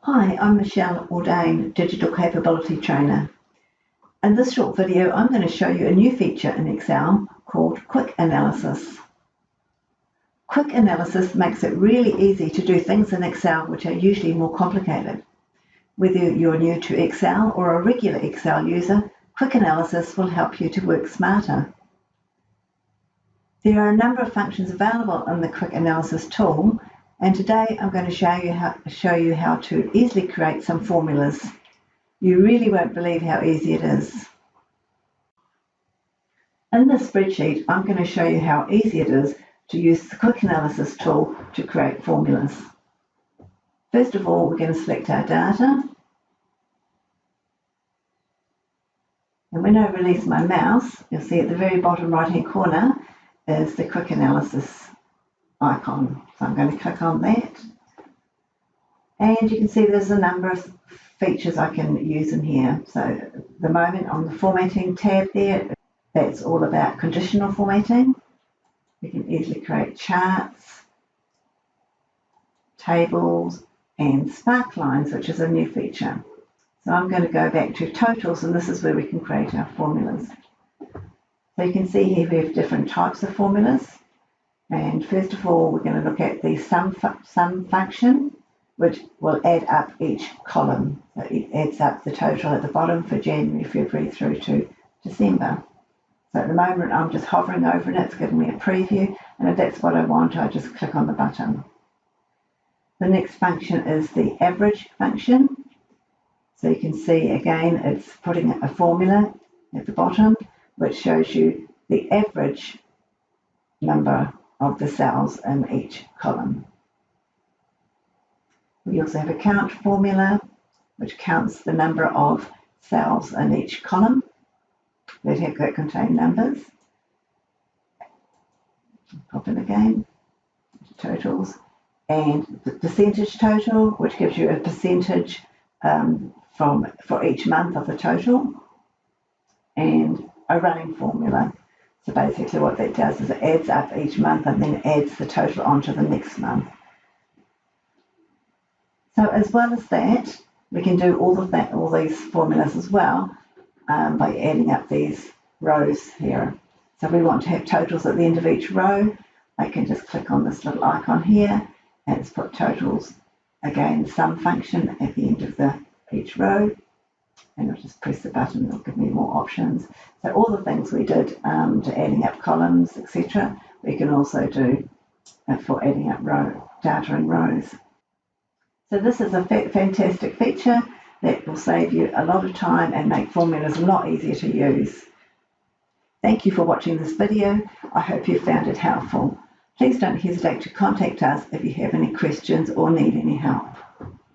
Hi, I'm Michelle Ordain, Digital Capability Trainer. In this short video, I'm going to show you a new feature in Excel called Quick Analysis. Quick Analysis makes it really easy to do things in Excel which are usually more complicated. Whether you're new to Excel or a regular Excel user, Quick Analysis will help you to work smarter. There are a number of functions available in the Quick Analysis tool, and today I'm going to show you how to easily create some formulas. You really won't believe how easy it is. In this spreadsheet, I'm going to show you how easy it is to use the Quick Analysis tool to create formulas. First of all, we're going to select our data. And when I release my mouse, you'll see at the very bottom right-hand corner is the Quick Analysis icon. So I'm going to click on that. And you can see there's a number of features I can use in here. So at the moment on the Formatting tab there, that's all about conditional formatting. We can easily create charts, tables, and sparklines, which is a new feature. So I'm going to go back to totals, and this is where we can create our formulas. So you can see here we have different types of formulas. And first of all, we're going to look at the sum function, which will add up each column. So it adds up the total at the bottom for January, February through to December. So at the moment, I'm just hovering over it. It's giving me a preview. And if that's what I want, I just click on the button. The next function is the average function. So you can see, again, it's putting a formula at the bottom, which shows you the average number of the cells in each column. We also have a count formula, which counts the number of cells in each column that contain numbers. Pop in again, totals, and the percentage total, which gives you a percentage for each month of the total, and a running formula. So basically what that does is it adds up each month and then adds the total onto the next month. So as well as that, we can do all these formulas as well by adding up these rows here. So if we want to have totals at the end of each row, I can just click on this little icon here and it's put totals, again, sum function at the end of each row. And I'll just press the button, it'll give me more options. So all the things we did to adding up columns, etc., we can also do for adding up data in rows. So this is a fantastic feature that will save you a lot of time and make formulas a lot easier to use. Thank you for watching this video. I hope you found it helpful. Please don't hesitate to contact us if you have any questions or need any help.